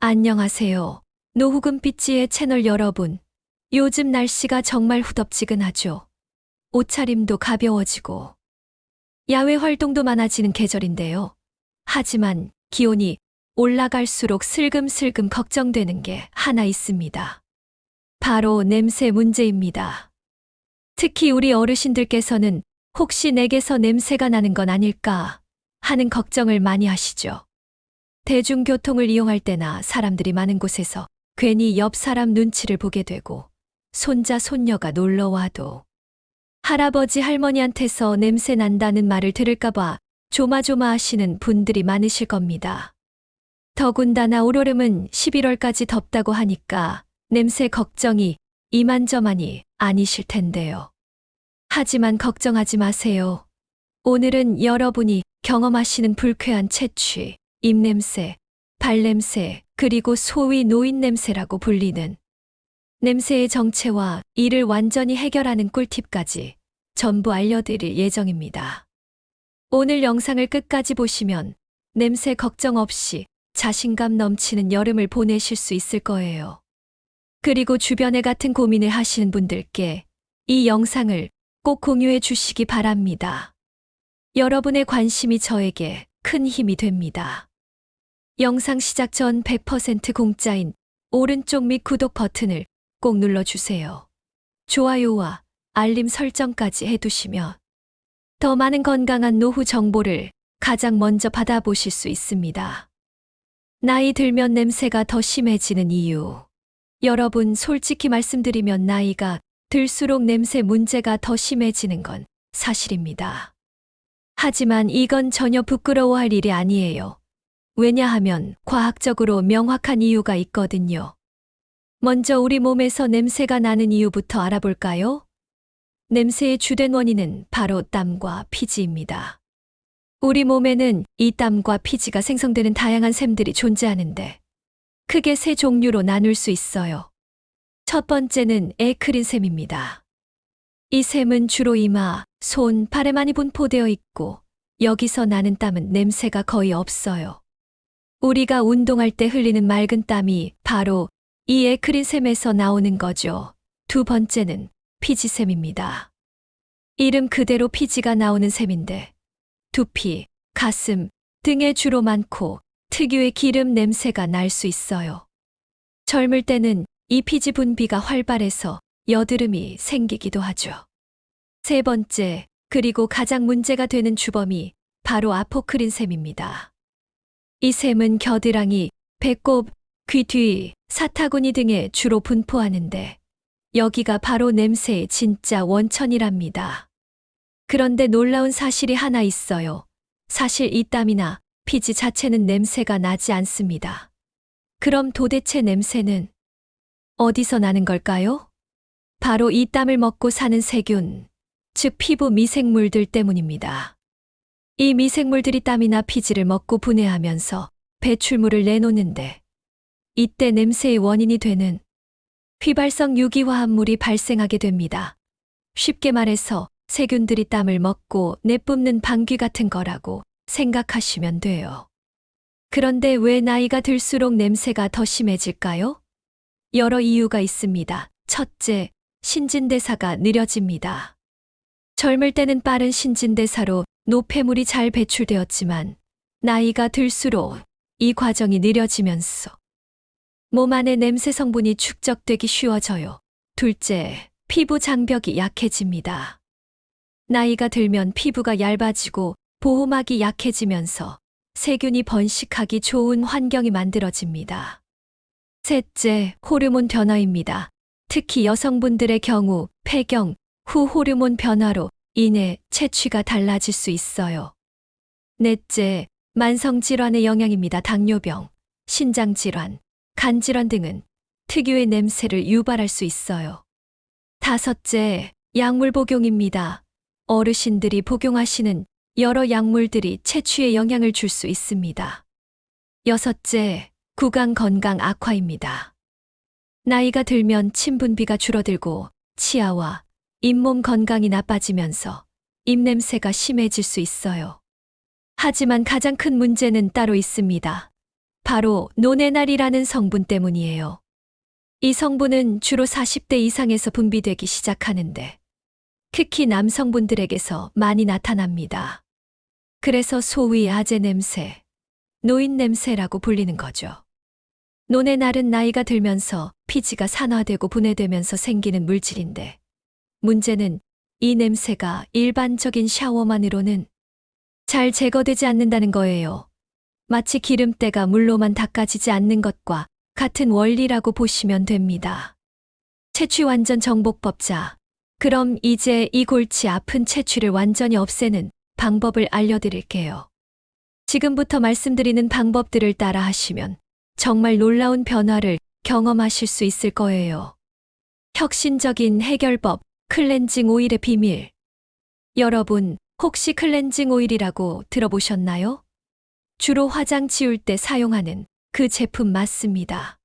안녕하세요. 노후금빛지의 채널 여러분. 요즘 날씨가 정말 후덥지근하죠. 옷차림도 가벼워지고 야외 활동도 많아지는 계절인데요. 하지만 기온이 올라갈수록 슬금슬금 걱정되는 게 하나 있습니다. 바로 냄새 문제입니다. 특히 우리 어르신들께서는 혹시 내게서 냄새가 나는 건 아닐까 하는 걱정을 많이 하시죠. 대중교통을 이용할 때나 사람들이 많은 곳에서 괜히 옆 사람 눈치를 보게 되고 손자, 손녀가 놀러 와도 할아버지, 할머니한테서 냄새 난다는 말을 들을까봐 조마조마하시는 분들이 많으실 겁니다. 더군다나 올여름은 11월까지 덥다고 하니까 냄새 걱정이 이만저만이 아니실 텐데요. 하지만 걱정하지 마세요. 오늘은 여러분이 경험하시는 불쾌한 채취, 입냄새, 발냄새, 그리고 소위 노인냄새라고 불리는 냄새의 정체와 이를 완전히 해결하는 꿀팁까지 전부 알려드릴 예정입니다. 오늘 영상을 끝까지 보시면 냄새 걱정 없이 자신감 넘치는 여름을 보내실 수 있을 거예요. 그리고 주변에 같은 고민을 하시는 분들께 이 영상을 꼭 공유해 주시기 바랍니다. 여러분의 관심이 저에게 큰 힘이 됩니다. 영상 시작 전 100% 공짜인 오른쪽 밑 구독 버튼을 꼭 눌러주세요. 좋아요와 알림 설정까지 해두시면 더 많은 건강한 노후 정보를 가장 먼저 받아보실 수 있습니다. 나이 들면 냄새가 더 심해지는 이유. 여러분, 솔직히 말씀드리면 나이가 들수록 냄새 문제가 더 심해지는 건 사실입니다. 하지만 이건 전혀 부끄러워할 일이 아니에요. 왜냐하면 과학적으로 명확한 이유가 있거든요. 먼저 우리 몸에서 냄새가 나는 이유부터 알아볼까요? 냄새의 주된 원인은 바로 땀과 피지입니다. 우리 몸에는 이 땀과 피지가 생성되는 다양한 샘들이 존재하는데 크게 세 종류로 나눌 수 있어요. 첫 번째는 에크린샘입니다. 이 샘은 주로 이마, 손, 발에 많이 분포되어 있고 여기서 나는 땀은 냄새가 거의 없어요. 우리가 운동할 때 흘리는 맑은 땀이 바로 이 에크린샘에서 나오는 거죠. 두 번째는 피지샘입니다. 이름 그대로 피지가 나오는 샘인데 두피, 가슴 등에 주로 많고 특유의 기름 냄새가 날 수 있어요. 젊을 때는 이 피지 분비가 활발해서 여드름이 생기기도 하죠. 세 번째, 그리고 가장 문제가 되는 주범이 바로 아포크린샘입니다. 이 샘은 겨드랑이, 배꼽, 귀 뒤, 사타구니 등에 주로 분포하는데 여기가 바로 냄새의 진짜 원천이랍니다. 그런데 놀라운 사실이 하나 있어요. 사실 이 땀이나 피지 자체는 냄새가 나지 않습니다. 그럼 도대체 냄새는 어디서 나는 걸까요? 바로 이 땀을 먹고 사는 세균, 즉 피부 미생물들 때문입니다. 이 미생물들이 땀이나 피지를 먹고 분해하면서 배출물을 내놓는데 이때 냄새의 원인이 되는 휘발성 유기화합물이 발생하게 됩니다. 쉽게 말해서 세균들이 땀을 먹고 내뿜는 방귀 같은 거라고 생각하시면 돼요. 그런데 왜 나이가 들수록 냄새가 더 심해질까요? 여러 이유가 있습니다. 첫째, 신진대사가 느려집니다. 젊을 때는 빠른 신진대사로 노폐물이 잘 배출되었지만 나이가 들수록 이 과정이 느려지면서 몸 안에 냄새 성분이 축적되기 쉬워져요. 둘째, 피부 장벽이 약해집니다. 나이가 들면 피부가 얇아지고 보호막이 약해지면서 세균이 번식하기 좋은 환경이 만들어집니다. 셋째, 호르몬 변화입니다. 특히 여성분들의 경우 폐경 후 호르몬 변화로 인해 채취가 달라질 수 있어요. 넷째, 만성질환의 영향입니다. 당뇨병, 신장질환, 간질환 등은 특유의 냄새를 유발할 수 있어요. 다섯째, 약물 복용입니다. 어르신들이 복용하시는 여러 약물들이 채취에 영향을 줄 수 있습니다. 여섯째, 구강 건강 악화입니다. 나이가 들면 침 분비가 줄어들고 치아와 잇몸 건강이 나빠지면서 입냄새가 심해질 수 있어요. 하지만 가장 큰 문제는 따로 있습니다. 바로 노네날이라는 성분 때문이에요. 이 성분은 주로 40대 이상에서 분비되기 시작하는데 특히 남성분들에게서 많이 나타납니다. 그래서 소위 아재 냄새, 노인 냄새라고 불리는 거죠. 노네날은 나이가 들면서 피지가 산화되고 분해되면서 생기는 물질인데 문제는 이 냄새가 일반적인 샤워만으로는 잘 제거되지 않는다는 거예요. 마치 기름때가 물로만 닦아지지 않는 것과 같은 원리라고 보시면 됩니다. 채취 완전 정복법자. 그럼 이제 이 골치 아픈 채취를 완전히 없애는 방법을 알려드릴게요. 지금부터 말씀드리는 방법들을 따라 하시면 정말 놀라운 변화를 경험하실 수 있을 거예요. 혁신적인 해결법, 클렌징 오일의 비밀. 여러분, 혹시 클렌징 오일이라고 들어보셨나요? 주로 화장 지울 때 사용하는 그 제품 맞습니다.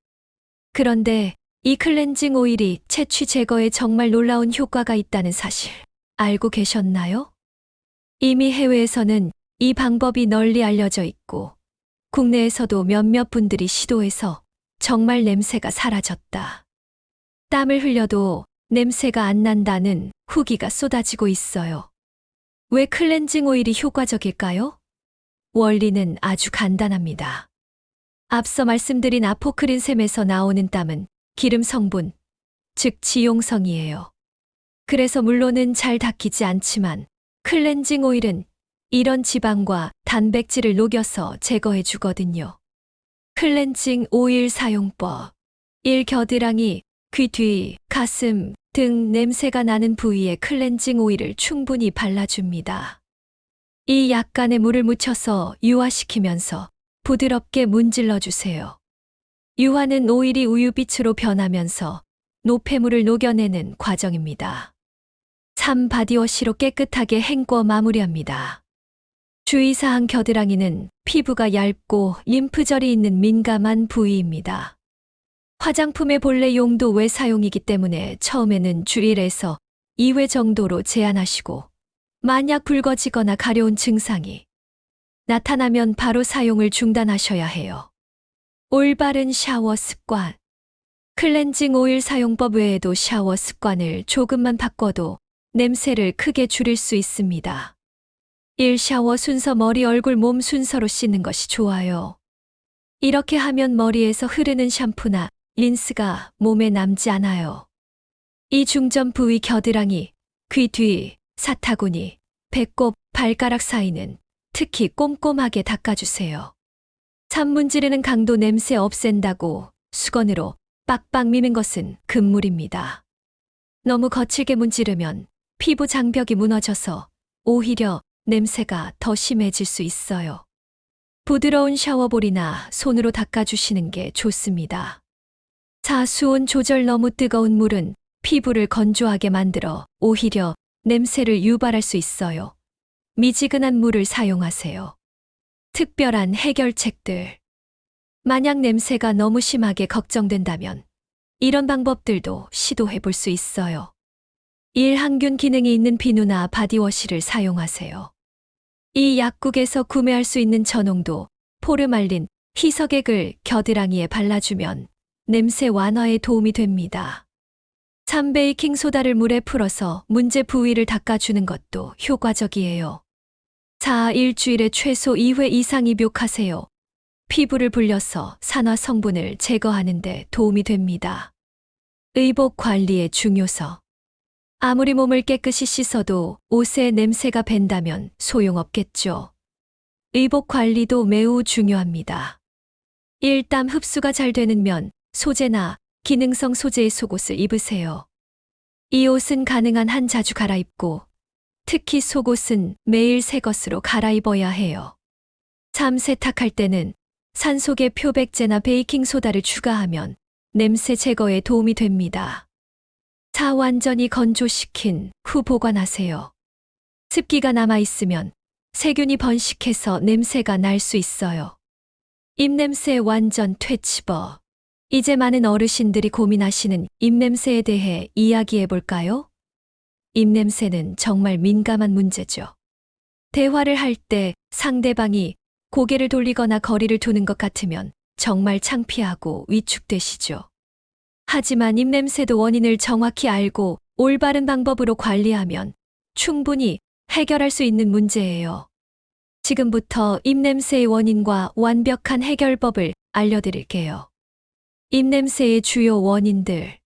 그런데 이 클렌징 오일이 채취 제거에 정말 놀라운 효과가 있다는 사실 알고 계셨나요? 이미 해외에서는 이 방법이 널리 알려져 있고 국내에서도 몇몇 분들이 시도해서 정말 냄새가 사라졌다. 땀을 흘려도 냄새가 안 난다는 후기가 쏟아지고 있어요. 왜 클렌징 오일이 효과적일까요? 원리는 아주 간단합니다. 앞서 말씀드린 아포크린샘에서 나오는 땀은 기름 성분, 즉 지용성이에요. 그래서 물로는 잘 닦이지 않지만 클렌징 오일은 이런 지방과 단백질을 녹여서 제거해 주거든요. 클렌징 오일 사용법. 1. 겨드랑이, 귀 뒤, 가슴 등 냄새가 나는 부위에 클렌징 오일을 충분히 발라줍니다. 이 약간의 물을 묻혀서 유화시키면서 부드럽게 문질러 주세요. 유화는 오일이 우유빛으로 변하면서 노폐물을 녹여내는 과정입니다. 3. 바디워시로 깨끗하게 헹궈 마무리합니다. 주의사항. 겨드랑이는 피부가 얇고 림프절이 있는 민감한 부위입니다. 화장품의 본래 용도 외 사용이기 때문에 처음에는 주 1에서 2회 정도로 제한하시고 만약 붉어지거나 가려운 증상이 나타나면 바로 사용을 중단하셔야 해요. 올바른 샤워 습관. 클렌징 오일 사용법 외에도 샤워 습관을 조금만 바꿔도 냄새를 크게 줄일 수 있습니다. 1. 샤워 순서. 머리, 얼굴, 몸 순서로 씻는 것이 좋아요. 이렇게 하면 머리에서 흐르는 샴푸나 린스가 몸에 남지 않아요. 이 중점 부위 겨드랑이, 귀 뒤, 사타구니, 배꼽, 발가락 사이는 특히 꼼꼼하게 닦아주세요. 3. 문지르는 강도. 냄새 없앤다고 수건으로 빡빡 미는 것은 금물입니다. 너무 거칠게 문지르면 피부 장벽이 무너져서 오히려 냄새가 더 심해질 수 있어요. 부드러운 샤워볼이나 손으로 닦아주시는 게 좋습니다. 4. 수온 조절. 너무 뜨거운 물은 피부를 건조하게 만들어 오히려 냄새를 유발할 수 있어요. 미지근한 물을 사용하세요. 특별한 해결책들. 만약 냄새가 너무 심하게 걱정된다면 이런 방법들도 시도해 볼 수 있어요. 1. 항균 기능이 있는 비누나 바디워시를 사용하세요. 이 약국에서 구매할 수 있는 저농도 포르말린, 희석액을 겨드랑이에 발라주면 냄새 완화에 도움이 됩니다. 3. 베이킹소다를 물에 풀어서 문제 부위를 닦아주는 것도 효과적이에요. 4. 일주일에 최소 2회 이상 입욕하세요. 피부를 불려서 산화 성분을 제거하는 데 도움이 됩니다. 의복 관리의 중요성. 아무리 몸을 깨끗이 씻어도 옷에 냄새가 밴다면 소용없겠죠. 의복 관리도 매우 중요합니다. 1. 땀 흡수가 잘 되는 면, 소재나 기능성 소재의 속옷을 입으세요. 이 옷은 가능한 한 자주 갈아입고 특히 속옷은 매일 새 것으로 갈아입어야 해요. 3. 세탁할 때는 산소계 표백제나 베이킹소다를 추가하면 냄새 제거에 도움이 됩니다. 4. 완전히 건조시킨 후 보관하세요. 습기가 남아있으면 세균이 번식해서 냄새가 날 수 있어요. 입냄새 완전 퇴치법. 이제 많은 어르신들이 고민하시는 입냄새에 대해 이야기해 볼까요? 입냄새는 정말 민감한 문제죠. 대화를 할 때 상대방이 고개를 돌리거나 거리를 두는 것 같으면 정말 창피하고 위축되시죠. 하지만 입냄새도 원인을 정확히 알고 올바른 방법으로 관리하면 충분히 해결할 수 있는 문제예요. 지금부터 입냄새의 원인과 완벽한 해결법을 알려드릴게요. 입냄새의 주요 원인들.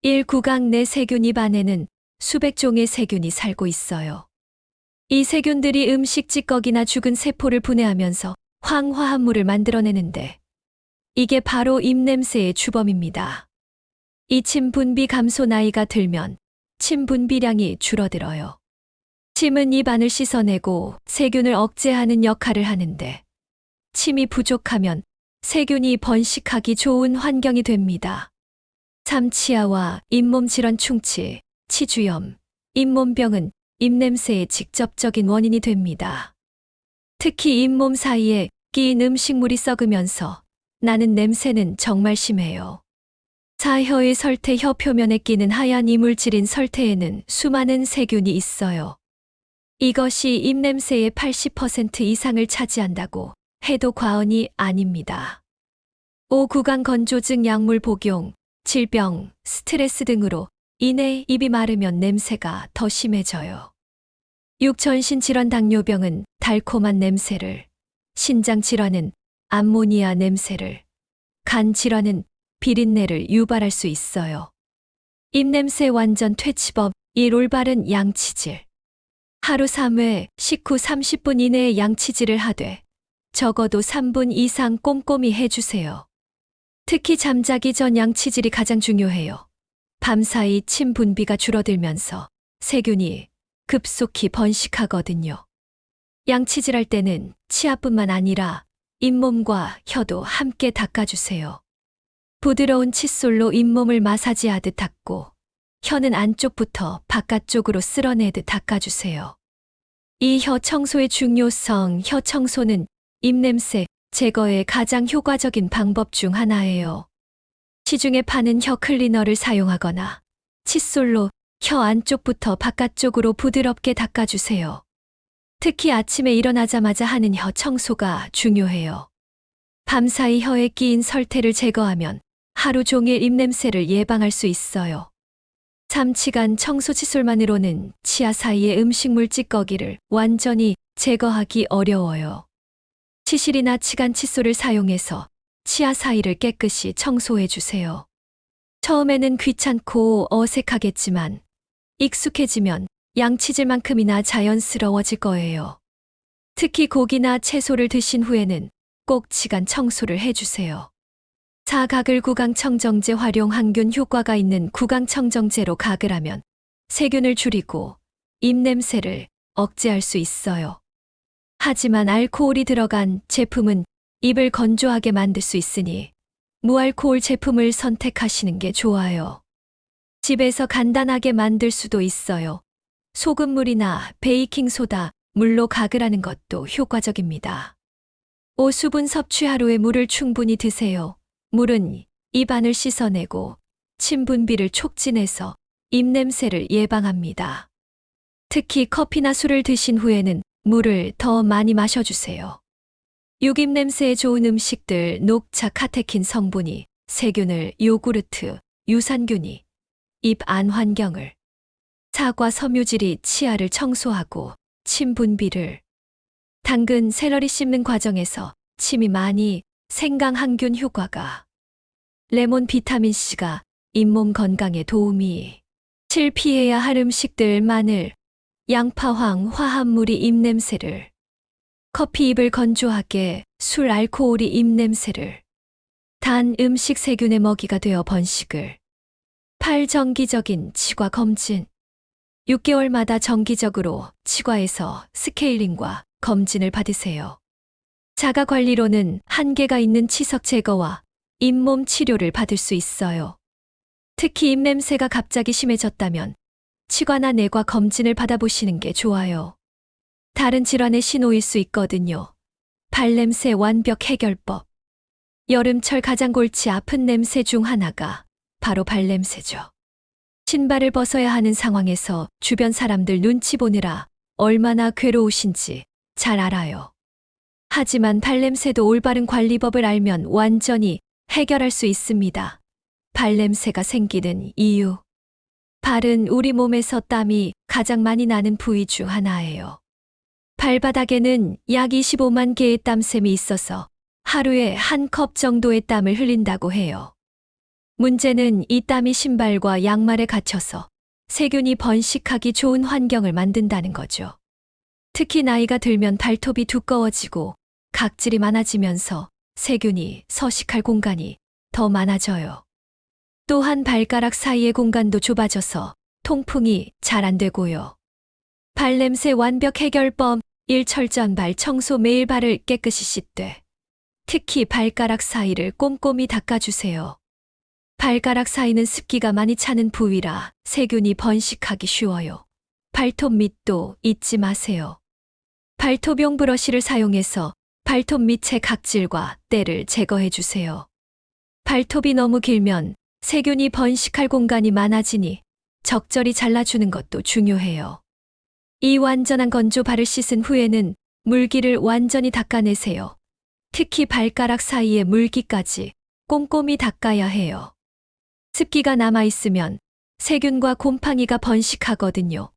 1. 구강 내 세균. 입 안에는 수백 종의 세균이 살고 있어요. 이 세균들이 음식 찌꺼기나 죽은 세포를 분해하면서 황화합물을 만들어내는데 이게 바로 입냄새의 주범입니다. 이 침 분비 감소. 나이가 들면 침 분비량이 줄어들어요. 침은 입 안을 씻어내고 세균을 억제하는 역할을 하는데 침이 부족하면 세균이 번식하기 좋은 환경이 됩니다. 3. 치아와 잇몸 질환. 충치, 치주염, 잇몸병은 입냄새의 직접적인 원인이 됩니다. 특히 잇몸 사이에 끼인 음식물이 썩으면서 나는 냄새는 정말 심해요. 4. 혀의 설태. 혀 표면에 끼는 하얀 이물질인 설태에는 수많은 세균이 있어요. 이것이 입냄새의 80% 이상을 차지한다고 해도 과언이 아닙니다. 5. 구강 건조증. 약물 복용, 질병, 스트레스 등으로 인해 입이 마르면 냄새가 더 심해져요. 6. 전신질환. 당뇨병은 달콤한 냄새를, 신장질환은 암모니아 냄새를, 간질환은 비린내를 유발할 수 있어요. 입냄새 완전 퇴치법. 1. 올바른 양치질. 하루 3회, 식후 30분 이내에 양치질을 하되 적어도 3분 이상 꼼꼼히 해주세요. 특히 잠자기 전 양치질이 가장 중요해요. 밤사이 침 분비가 줄어들면서 세균이 급속히 번식하거든요. 양치질할 때는 치아뿐만 아니라 잇몸과 혀도 함께 닦아주세요. 부드러운 칫솔로 잇몸을 마사지하듯 닦고 혀는 안쪽부터 바깥쪽으로 쓸어내듯 닦아주세요. 이 혀 청소의 중요성. 혀 청소는 입냄새 제거의 가장 효과적인 방법 중 하나예요. 시중에 파는 혀 클리너를 사용하거나 칫솔로 혀 안쪽부터 바깥쪽으로 부드럽게 닦아주세요. 특히 아침에 일어나자마자 하는 혀 청소가 중요해요. 밤사이 혀에 끼인 설태를 제거하면 하루 종일 입냄새를 예방할 수 있어요. 3. 치간 청소. 칫솔만으로는 치아 사이의 음식물 찌꺼기를 완전히 제거하기 어려워요. 치실이나 치간 칫솔을 사용해서 치아 사이를 깨끗이 청소해 주세요. 처음에는 귀찮고 어색하겠지만 익숙해지면 양치질만큼이나 자연스러워질 거예요. 특히 고기나 채소를 드신 후에는 꼭 치간 청소를 해주세요. 4. 가글. 구강청정제 활용. 항균 효과가 있는 구강청정제로 가글 하면 세균을 줄이고 입냄새를 억제할 수 있어요. 하지만 알코올이 들어간 제품은 입을 건조하게 만들 수 있으니 무알코올 제품을 선택하시는 게 좋아요. 집에서 간단하게 만들 수도 있어요. 소금물이나 베이킹소다, 물로 가글하는 것도 효과적입니다. 5. 수분 섭취. 하루에 물을 충분히 드세요. 물은 입 안을 씻어내고 침 분비를 촉진해서 입냄새를 예방합니다. 특히 커피나 술을 드신 후에는 물을 더 많이 마셔주세요. 6. 입냄새에 좋은 음식들. 녹차. 카테킨 성분이 세균을, 요구르트, 유산균이 입 안 환경을, 사과, 섬유질이 치아를 청소하고 침 분비를, 당근, 샐러리 씹는 과정에서 침이 많이 생강 항균 효과가, 레몬, 비타민C가 잇몸 건강에 도움이. 7. 피해야 할 음식들. 마늘, 양파, 화합물이 입냄새를, 커피 입을 건조하게, 술, 알코올이 입냄새를, 단 음식 세균의 먹이가 되어 번식을. 8. 정기적인 치과 검진. 6개월마다 정기적으로 치과에서 스케일링과 검진을 받으세요. 자가 관리로는 한계가 있는 치석 제거와 잇몸 치료를 받을 수 있어요. 특히 입냄새가 갑자기 심해졌다면 치과나 내과 검진을 받아보시는 게 좋아요. 다른 질환의 신호일 수 있거든요. 발냄새 완벽 해결법. 여름철 가장 골치 아픈 냄새 중 하나가 바로 발냄새죠. 신발을 벗어야 하는 상황에서 주변 사람들 눈치 보느라 얼마나 괴로우신지 잘 알아요. 하지만 발냄새도 올바른 관리법을 알면 완전히 해결할 수 있습니다. 발냄새가 생기는 이유. 발은 우리 몸에서 땀이 가장 많이 나는 부위 중 하나예요. 발바닥에는 약 25만 개의 땀샘이 있어서 하루에 한 컵 정도의 땀을 흘린다고 해요. 문제는 이 땀이 신발과 양말에 갇혀서 세균이 번식하기 좋은 환경을 만든다는 거죠. 특히 나이가 들면 발톱이 두꺼워지고 각질이 많아지면서 세균이 서식할 공간이 더 많아져요. 또한 발가락 사이의 공간도 좁아져서 통풍이 잘 안 되고요. 발냄새 완벽 해결법 1. 철저한 발 청소. 매일 발을 깨끗이 씻되 특히 발가락 사이를 꼼꼼히 닦아주세요. 발가락 사이는 습기가 많이 차는 부위라 세균이 번식하기 쉬워요. 발톱 밑도 잊지 마세요. 발톱용 브러쉬를 사용해서 발톱 밑의 각질과 때를 제거해 주세요. 발톱이 너무 길면 세균이 번식할 공간이 많아지니 적절히 잘라주는 것도 중요해요. 이 완전한 건조 발을 씻은 후에는 물기를 완전히 닦아내세요. 특히 발가락 사이의 물기까지 꼼꼼히 닦아야 해요. 습기가 남아있으면 세균과 곰팡이가 번식하거든요.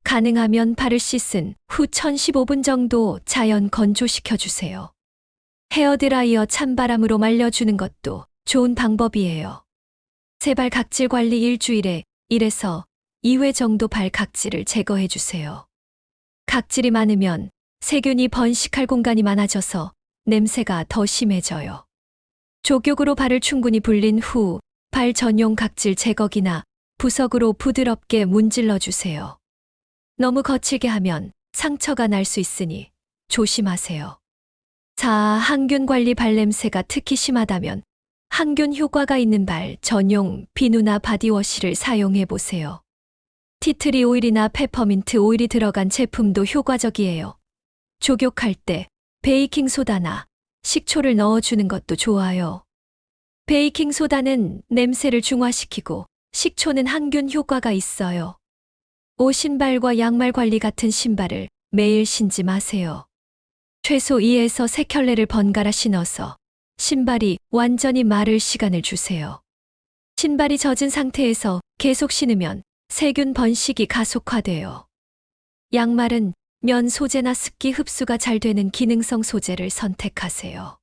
가능하면 발을 씻은 후 1015분 정도 자연 건조시켜주세요. 헤어드라이어 찬바람으로 말려주는 것도 좋은 방법이에요. 세발 각질 관리 일주일에 1에서 2회 정도 발 각질을 제거해주세요. 각질이 많으면 세균이 번식할 공간이 많아져서 냄새가 더 심해져요. 족욕으로 발을 충분히 불린 후 발 전용 각질 제거기나 부석으로 부드럽게 문질러 주세요. 너무 거칠게 하면 상처가 날 수 있으니 조심하세요. 4. 항균 관리. 발냄새가 특히 심하다면 항균 효과가 있는 발 전용 비누나 바디워시를 사용해 보세요. 티트리 오일이나 페퍼민트 오일이 들어간 제품도 효과적이에요. 족욕할 때 베이킹소다나 식초를 넣어주는 것도 좋아요. 베이킹소다는 냄새를 중화시키고 식초는 항균 효과가 있어요. 옷, 신발과 양말 관리. 같은 신발을 매일 신지 마세요. 최소 2에서 3켤레를 번갈아 신어서 신발이 완전히 마를 시간을 주세요. 신발이 젖은 상태에서 계속 신으면 세균 번식이 가속화돼요. 양말은 면 소재나 습기 흡수가 잘 되는 기능성 소재를 선택하세요.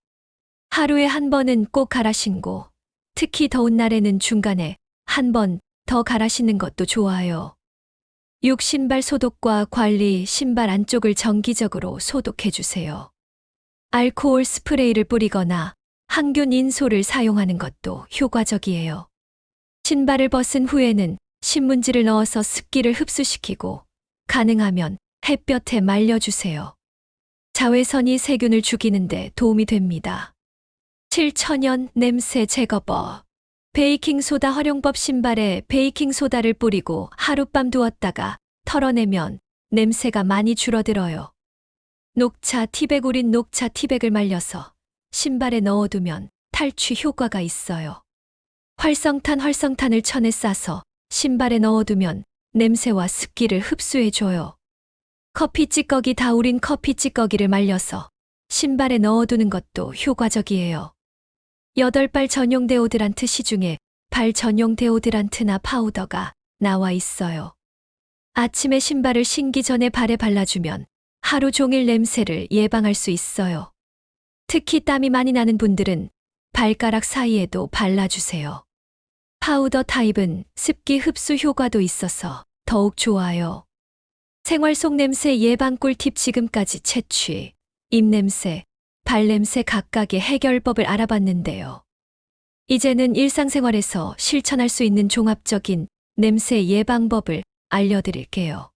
하루에 한 번은 꼭 갈아 신고, 특히 더운 날에는 중간에 한 번 더 갈아 신는 것도 좋아요. 6. 신발 소독과 관리. 신발 안쪽을 정기적으로 소독해 주세요. 알코올 스프레이를 뿌리거나 항균 인솔을 사용하는 것도 효과적이에요. 신발을 벗은 후에는 신문지를 넣어서 습기를 흡수시키고 가능하면 햇볕에 말려주세요. 자외선이 세균을 죽이는데 도움이 됩니다. 7. 천연 냄새 제거법. 베이킹소다 활용법. 신발에 베이킹소다를 뿌리고 하룻밤 두었다가 털어내면 냄새가 많이 줄어들어요. 녹차 티백. 우린 녹차 티백을 말려서 신발에 넣어두면 탈취 효과가 있어요. 활성탄을 천에 싸서 신발에 넣어두면 냄새와 습기를 흡수해줘요. 커피 찌꺼기. 다 우린 커피 찌꺼기를 말려서 신발에 넣어두는 것도 효과적이에요. 8. 발 전용 데오드란트. 시중에 발 전용 데오드란트나 파우더가 나와 있어요. 아침에 신발을 신기 전에 발에 발라주면 하루 종일 냄새를 예방할 수 있어요. 특히 땀이 많이 나는 분들은 발가락 사이에도 발라주세요. 파우더 타입은 습기 흡수 효과도 있어서 더욱 좋아요. 생활 속 냄새 예방 꿀팁. 지금까지 채취, 입냄새, 발냄새 각각의 해결법을 알아봤는데요. 이제는 일상생활에서 실천할 수 있는 종합적인 냄새 예방법을 알려드릴게요.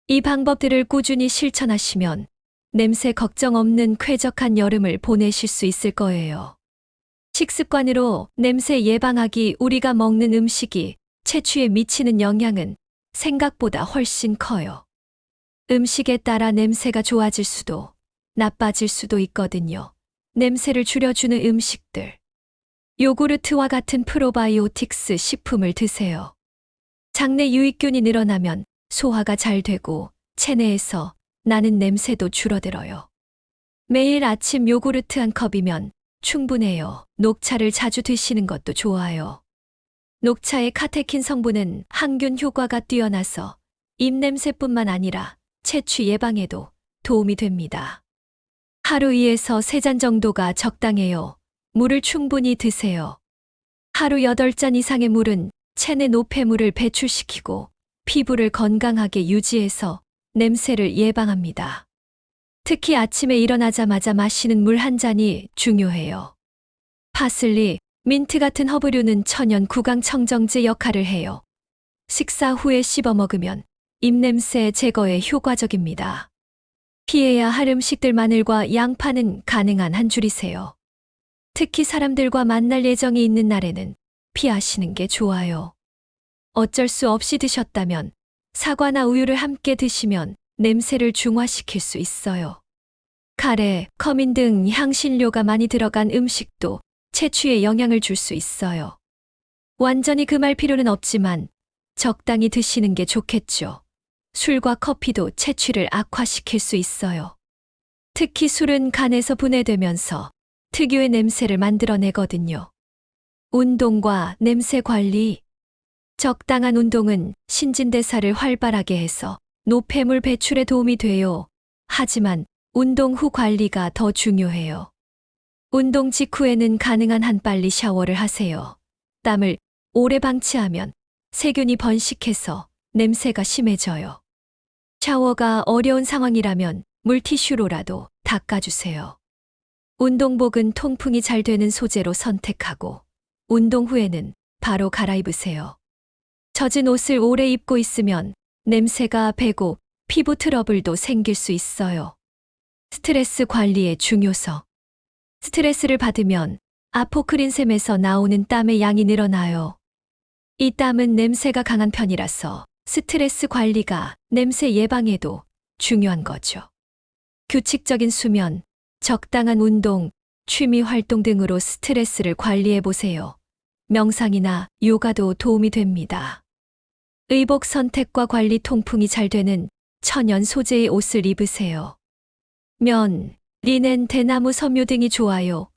이 방법들을 꾸준히 실천하시면 냄새 걱정 없는 쾌적한 여름을 보내실 수 있을 거예요. 식습관으로 냄새 예방하기. 우리가 먹는 음식이 채취에 미치는 영향은 생각보다 훨씬 커요. 음식에 따라 냄새가 좋아질 수도 나빠질 수도 있거든요. 냄새를 줄여주는 음식들. 요구르트와 같은 프로바이오틱스 식품을 드세요. 장내 유익균이 늘어나면 소화가 잘 되고 체내에서 나는 냄새도 줄어들어요. 매일 아침 요구르트 한 컵이면 충분해요. 녹차를 자주 드시는 것도 좋아요. 녹차의 카테킨 성분은 항균 효과가 뛰어나서 입냄새뿐만 아니라 채취 예방에도 도움이 됩니다. 하루 2에서 3잔 정도가 적당해요. 물을 충분히 드세요. 하루 8잔 이상의 물은 체내 노폐물을 배출시키고 피부를 건강하게 유지해서 냄새를 예방합니다. 특히 아침에 일어나자마자 마시는 물 한 잔이 중요해요. 파슬리, 민트 같은 허브류는 천연 구강 청정제 역할을 해요. 식사 후에 씹어 먹으면 입냄새 제거에 효과적입니다. 피해야 할 음식들 마늘과 양파는 가능한 한 줄이세요. 특히 사람들과 만날 예정이 있는 날에는 피하시는 게 좋아요. 어쩔 수 없이 드셨다면 사과나 우유를 함께 드시면 냄새를 중화시킬 수 있어요. 카레, 커민 등 향신료가 많이 들어간 음식도 채취에 영향을 줄 수 있어요. 완전히 금할 필요는 없지만 적당히 드시는 게 좋겠죠. 술과 커피도 채취를 악화시킬 수 있어요. 특히 술은 간에서 분해되면서 특유의 냄새를 만들어내거든요. 운동과 냄새 관리. 적당한 운동은 신진대사를 활발하게 해서 노폐물 배출에 도움이 돼요. 하지만 운동 후 관리가 더 중요해요. 운동 직후에는 가능한 한 빨리 샤워를 하세요. 땀을 오래 방치하면 세균이 번식해서 냄새가 심해져요. 샤워가 어려운 상황이라면 물티슈로라도 닦아주세요. 운동복은 통풍이 잘 되는 소재로 선택하고 운동 후에는 바로 갈아입으세요. 젖은 옷을 오래 입고 있으면 냄새가 배고 피부 트러블도 생길 수 있어요. 스트레스 관리의 중요성. 스트레스를 받으면 아포크린샘에서 나오는 땀의 양이 늘어나요. 이 땀은 냄새가 강한 편이라서 스트레스 관리가 냄새 예방에도 중요한 거죠. 규칙적인 수면, 적당한 운동, 취미 활동 등으로 스트레스를 관리해 보세요. 명상이나 요가도 도움이 됩니다. 의복 선택과 관리 통풍이 잘 되는 천연 소재의 옷을 입으세요. 면, 리넨, 대나무 섬유 등이 좋아요.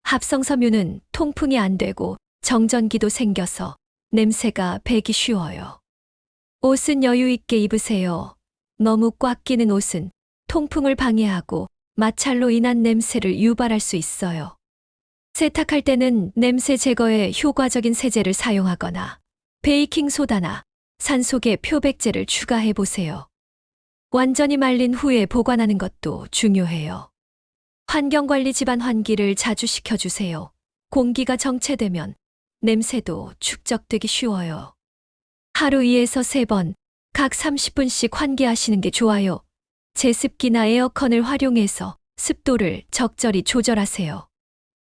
합성 섬유는 통풍이 안 되고 정전기도 생겨서 냄새가 배기 쉬워요. 옷은 여유 있게 입으세요. 너무 꽉 끼는 옷은 통풍을 방해하고 마찰로 인한 냄새를 유발할 수 있어요. 세탁할 때는 냄새 제거에 효과적인 세제를 사용하거나 베이킹소다나 산소계 표백제를 추가해 보세요. 완전히 말린 후에 보관하는 것도 중요해요. 환경관리 집안 환기를 자주 시켜주세요. 공기가 정체되면 냄새도 축적되기 쉬워요. 하루 2에서 3번, 각 30분씩 환기하시는 게 좋아요. 제습기나 에어컨을 활용해서 습도를 적절히 조절하세요.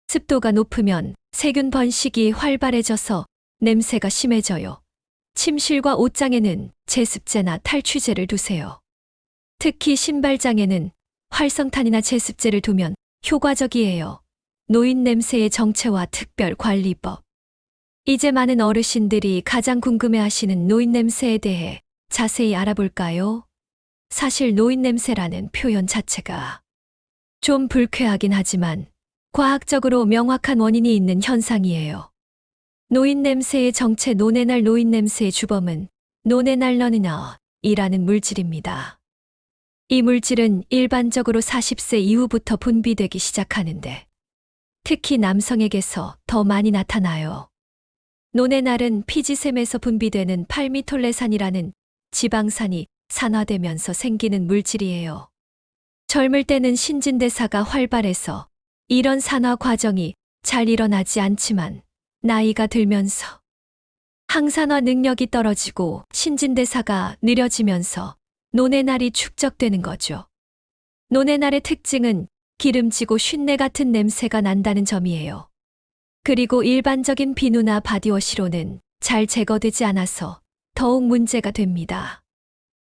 습도가 높으면 세균 번식이 활발해져서 냄새가 심해져요. 침실과 옷장에는 제습제나 탈취제를 두세요. 특히 신발장에는 활성탄이나 제습제를 두면 효과적이에요. 노인 냄새의 정체와 특별 관리법. 이제 많은 어르신들이 가장 궁금해하시는 노인 냄새에 대해 자세히 알아볼까요? 사실 노인 냄새라는 표현 자체가 좀 불쾌하긴 하지만 과학적으로 명확한 원인이 있는 현상이에요. 노인 냄새의 정체 노네날 노인 냄새의 주범은 노네날러니너이라는 물질입니다. 이 물질은 일반적으로 40세 이후부터 분비되기 시작하는데 특히 남성에게서 더 많이 나타나요. 노네날은 피지샘에서 분비되는 팔미톨레산이라는 지방산이 산화되면서 생기는 물질이에요. 젊을 때는 신진대사가 활발해서 이런 산화 과정이 잘 일어나지 않지만 나이가 들면서 항산화 능력이 떨어지고 신진대사가 느려지면서 노네날이 축적되는 거죠. 노네날의 특징은 기름지고 쉰내 같은 냄새가 난다는 점이에요. 그리고 일반적인 비누나 바디워시로는 잘 제거되지 않아서 더욱 문제가 됩니다.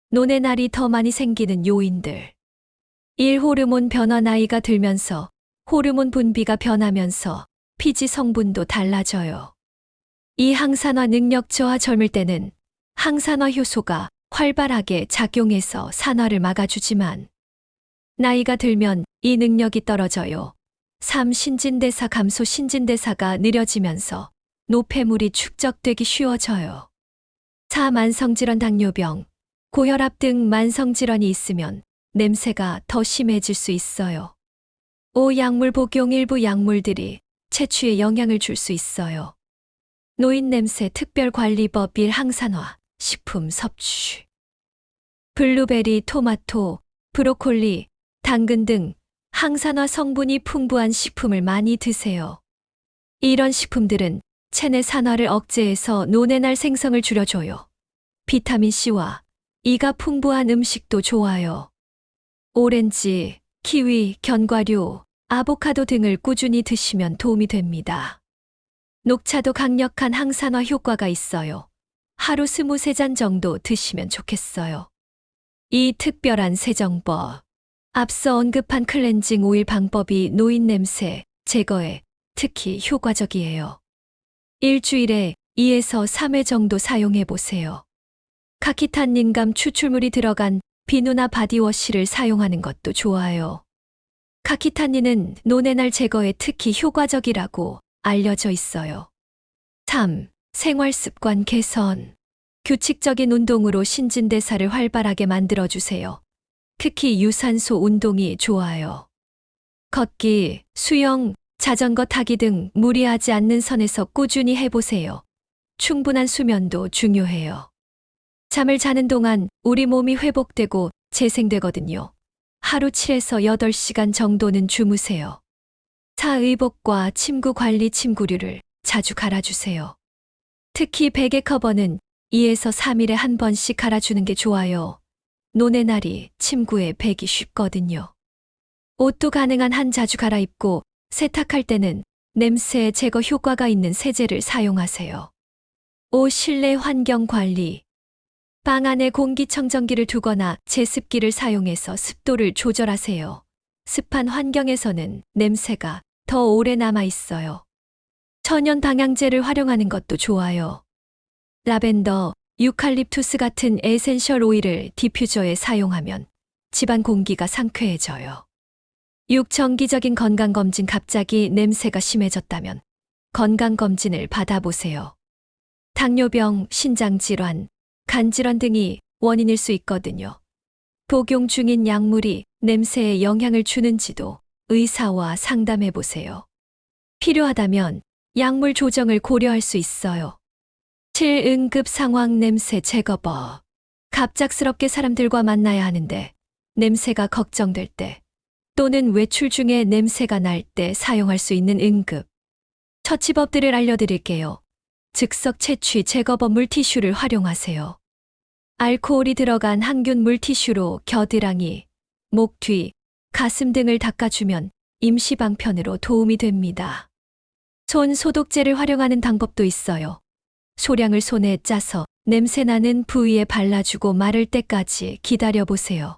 노네날이 더 많이 생기는 요인들. 1. 호르몬 변화. 나이가 들면서 호르몬 분비가 변하면서 피지 성분도 달라져요. 2. 항산화 능력 저하. 젊을 때는 항산화 효소가 활발하게 작용해서 산화를 막아주지만 나이가 들면 이 능력이 떨어져요. 3. 신진대사 감소. 신진대사가 느려지면서 노폐물이 축적되기 쉬워져요. 4. 만성질환. 당뇨병, 고혈압 등 만성질환이 있으면 냄새가 더 심해질 수 있어요. 5. 약물 복용. 일부 약물들이 채취에 영향을 줄 수 있어요. 노인냄새 특별관리법. 1. 항산화 식품 섭취. 블루베리, 토마토, 브로콜리, 당근 등 항산화 성분이 풍부한 식품을 많이 드세요. 이런 식품들은 체내 산화를 억제해서 노뇌날 생성을 줄여줘요. 비타민C와 E가 풍부한 음식도 좋아요. 오렌지, 키위, 견과류, 아보카도 등을 꾸준히 드시면 도움이 됩니다. 녹차도 강력한 항산화 효과가 있어요. 하루 23잔 정도 드시면 좋겠어요. 이 특별한 세정법. 앞서 언급한 클렌징 오일 방법이 노인냄새 제거에 특히 효과적이에요. 일주일에 2에서 3회 정도 사용해 보세요. 카키탄닌감 추출물이 들어간 비누나 바디워시를 사용하는 것도 좋아요. 카키탄닌은 노뇌날 제거에 특히 효과적이라고 알려져 있어요. 3. 생활습관 개선. 규칙적인 운동으로 신진대사를 활발하게 만들어주세요. 특히 유산소 운동이 좋아요. 걷기, 수영, 자전거 타기 등 무리하지 않는 선에서 꾸준히 해보세요. 충분한 수면도 중요해요. 잠을 자는 동안 우리 몸이 회복되고 재생되거든요. 하루 7에서 8시간 정도는 주무세요. 4. 의복과 침구 관리. 침구류를 자주 갈아주세요. 특히 베개 커버는 2에서 3일에 한 번씩 갈아주는 게 좋아요. 노뇌날이 침구에 배기 쉽거든요. 옷도 가능한 한 자주 갈아입고 세탁할 때는 냄새 제거 효과가 있는 세제를 사용하세요. 5. 실내 환경 관리. 방 안에 공기청정기를 두거나 제습기를 사용해서 습도를 조절하세요. 습한 환경에서는 냄새가 더 오래 남아 있어요. 천연 방향제를 활용하는 것도 좋아요. 라벤더, 유칼립투스 같은 에센셜 오일을 디퓨저에 사용하면 집안 공기가 상쾌해져요. 6. 정기적인 건강검진. 갑자기 냄새가 심해졌다면 건강검진을 받아보세요. 당뇨병, 신장질환, 간질환 등이 원인일 수 있거든요. 복용 중인 약물이 냄새에 영향을 주는지도 의사와 상담해 보세요. 필요하다면 약물 조정을 고려할 수 있어요. 7. 응급 상황 냄새 제거법. 갑작스럽게 사람들과 만나야 하는데 냄새가 걱정될 때 또는 외출 중에 냄새가 날 때 사용할 수 있는 응급 처치법들을 알려드릴게요. 즉석 채취 제거법. 물티슈를 활용하세요. 알코올이 들어간 항균 물티슈로 겨드랑이, 목 뒤, 가슴 등을 닦아주면 임시방편으로 도움이 됩니다. 손 소독제를 활용하는 방법도 있어요. 소량을 손에 짜서 냄새나는 부위에 발라주고 마를 때까지 기다려보세요.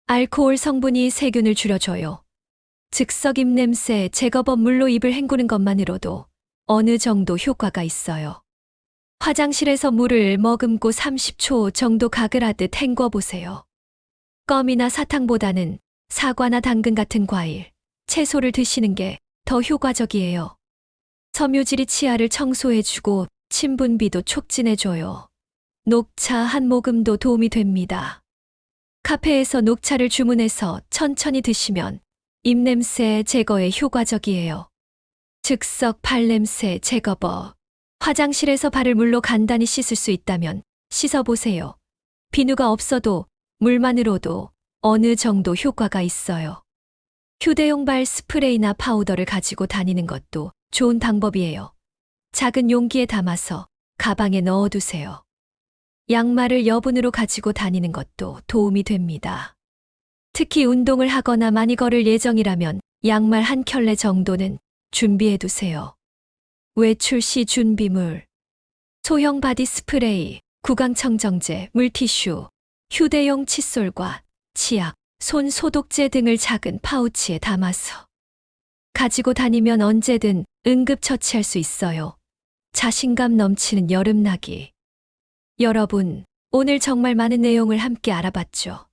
알코올 성분이 세균을 줄여줘요. 즉석 입냄새 제거법. 물로 입을 헹구는 것만으로도 어느 정도 효과가 있어요. 화장실에서 물을 머금고 30초 정도 가글하듯 헹궈보세요. 껌이나 사탕보다는 사과나 당근 같은 과일, 채소를 드시는 게 더 효과적이에요. 섬유질이 치아를 청소해주고 침분비도 촉진해줘요. 녹차 한 모금도 도움이 됩니다. 카페에서 녹차를 주문해서 천천히 드시면 입냄새 제거에 효과적이에요. 즉석 발냄새 제거법. 화장실에서 발을 물로 간단히 씻을 수 있다면 씻어보세요. 비누가 없어도 물만으로도 어느 정도 효과가 있어요. 휴대용 발 스프레이나 파우더를 가지고 다니는 것도 좋은 방법이에요. 작은 용기에 담아서 가방에 넣어두세요. 양말을 여분으로 가지고 다니는 것도 도움이 됩니다. 특히 운동을 하거나 많이 걸을 예정이라면 양말 한 켤레 정도는 준비해두세요. 외출 시 준비물. 소형 바디 스프레이, 구강청정제, 물티슈, 휴대용 칫솔과 치약, 손 소독제 등을 작은 파우치에 담아서 가지고 다니면 언제든 응급처치할 수 있어요. 자신감 넘치는 여름나기. 여러분, 오늘 정말 많은 내용을 함께 알아봤죠.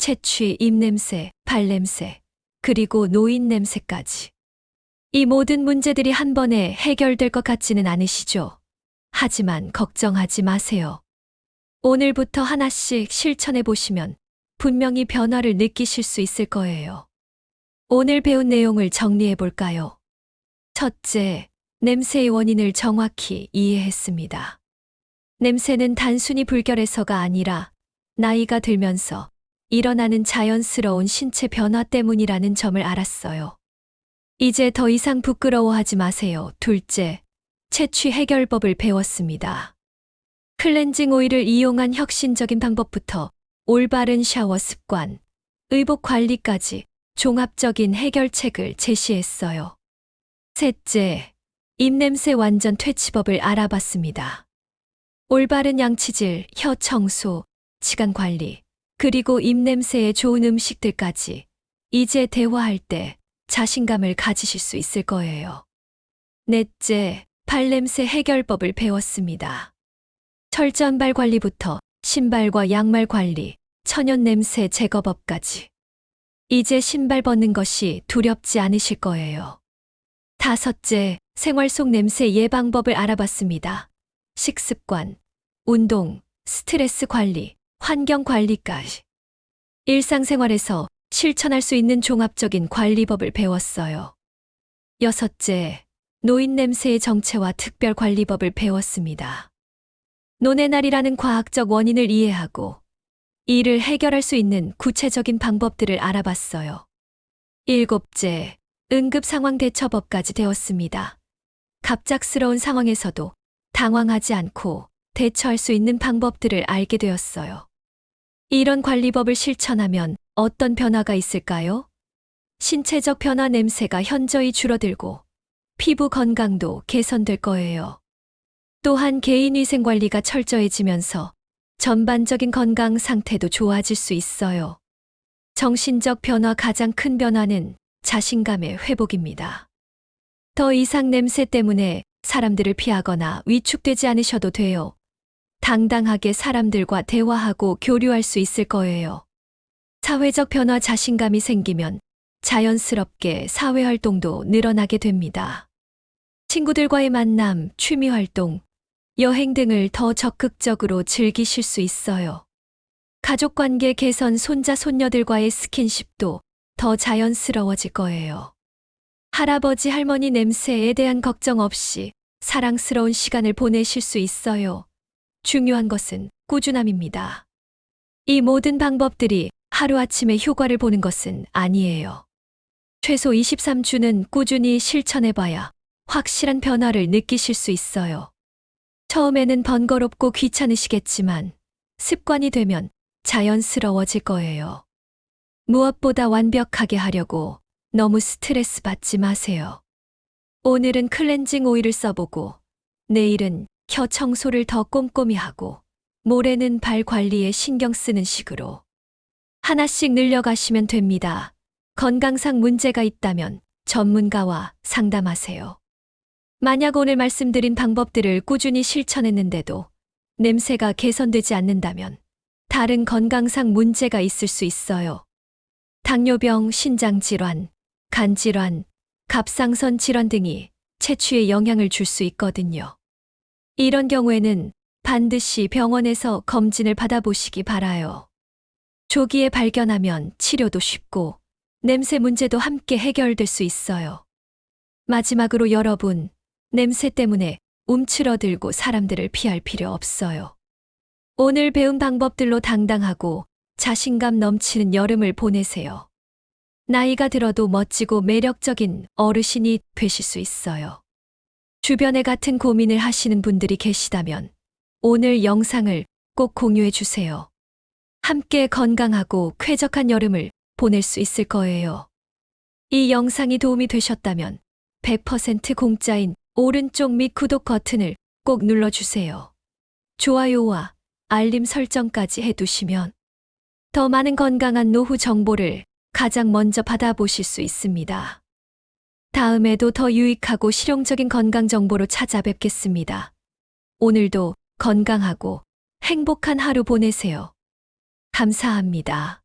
채취, 입냄새, 발냄새, 그리고 노인 냄새까지. 이 모든 문제들이 한 번에 해결될 것 같지는 않으시죠? 하지만 걱정하지 마세요. 오늘부터 하나씩 실천해 보시면 분명히 변화를 느끼실 수 있을 거예요. 오늘 배운 내용을 정리해 볼까요? 첫째, 냄새의 원인을 정확히 이해했습니다. 냄새는 단순히 불결해서가 아니라 나이가 들면서 일어나는 자연스러운 신체 변화 때문이라는 점을 알았어요. 이제 더 이상 부끄러워하지 마세요. 둘째, 채취 해결법을 배웠습니다. 클렌징 오일을 이용한 혁신적인 방법부터 올바른 샤워 습관, 의복 관리까지 종합적인 해결책을 제시했어요. 셋째, 입냄새 완전 퇴치법을 알아봤습니다. 올바른 양치질, 혀 청소, 치간 관리, 그리고 입냄새에 좋은 음식들까지 이제 대화할 때 자신감을 가지실 수 있을 거예요. 넷째, 발냄새 해결법을 배웠습니다. 철저한 발 관리부터 신발과 양말 관리, 천연 냄새 제거법까지. 이제 신발 벗는 것이 두렵지 않으실 거예요. 다섯째, 생활 속 냄새 예방법을 알아봤습니다. 식습관, 운동, 스트레스 관리, 환경 관리까지. 일상생활에서 실천할 수 있는 종합적인 관리법을 배웠어요. 여섯째, 노인 냄새의 정체와 특별 관리법을 배웠습니다. 노네날이라는 과학적 원인을 이해하고 이를 해결할 수 있는 구체적인 방법들을 알아봤어요. 일곱째, 응급 상황 대처법까지 되었습니다. 갑작스러운 상황에서도 당황하지 않고 대처할 수 있는 방법들을 알게 되었어요. 이런 관리법을 실천하면 어떤 변화가 있을까요? 신체적 변화, 냄새가 현저히 줄어들고 피부 건강도 개선될 거예요. 또한 개인위생 관리가 철저해지면서 전반적인 건강 상태도 좋아질 수 있어요. 정신적 변화, 가장 큰 변화는 자신감의 회복입니다. 더 이상 냄새 때문에 사람들을 피하거나 위축되지 않으셔도 돼요. 당당하게 사람들과 대화하고 교류할 수 있을 거예요. 사회적 변화, 자신감이 생기면 자연스럽게 사회활동도 늘어나게 됩니다. 친구들과의 만남, 취미활동, 여행 등을 더 적극적으로 즐기실 수 있어요. 가족관계 개선, 손자, 손녀들과의 스킨십도 더 자연스러워질 거예요. 할아버지, 할머니 냄새에 대한 걱정 없이 사랑스러운 시간을 보내실 수 있어요. 중요한 것은 꾸준함입니다. 이 모든 방법들이 하루아침에 효과를 보는 것은 아니에요. 최소 23주는 꾸준히 실천해봐야 확실한 변화를 느끼실 수 있어요. 처음에는 번거롭고 귀찮으시겠지만 습관이 되면 자연스러워질 거예요. 무엇보다 완벽하게 하려고 너무 스트레스 받지 마세요. 오늘은 클렌징 오일을 써보고 내일은 혀 청소를 더 꼼꼼히 하고 모레는 발 관리에 신경 쓰는 식으로 하나씩 늘려가시면 됩니다. 건강상 문제가 있다면 전문가와 상담하세요. 만약 오늘 말씀드린 방법들을 꾸준히 실천했는데도 냄새가 개선되지 않는다면 다른 건강상 문제가 있을 수 있어요. 당뇨병, 신장질환, 간질환, 갑상선 질환 등이 채취에 영향을 줄 수 있거든요. 이런 경우에는 반드시 병원에서 검진을 받아보시기 바라요. 조기에 발견하면 치료도 쉽고 냄새 문제도 함께 해결될 수 있어요. 마지막으로 여러분, 냄새 때문에 움츠러들고 사람들을 피할 필요 없어요. 오늘 배운 방법들로 당당하고 자신감 넘치는 여름을 보내세요. 나이가 들어도 멋지고 매력적인 어르신이 되실 수 있어요. 주변에 같은 고민을 하시는 분들이 계시다면 오늘 영상을 꼭 공유해 주세요. 함께 건강하고 쾌적한 여름을 보낼 수 있을 거예요. 이 영상이 도움이 되셨다면 100% 공짜인 오른쪽 밑 구독 버튼을 꼭 눌러주세요. 좋아요와 알림 설정까지 해두시면 더 많은 건강한 노후 정보를 가장 먼저 받아보실 수 있습니다. 다음에도 더 유익하고 실용적인 건강 정보로 찾아뵙겠습니다. 오늘도 건강하고 행복한 하루 보내세요. 감사합니다.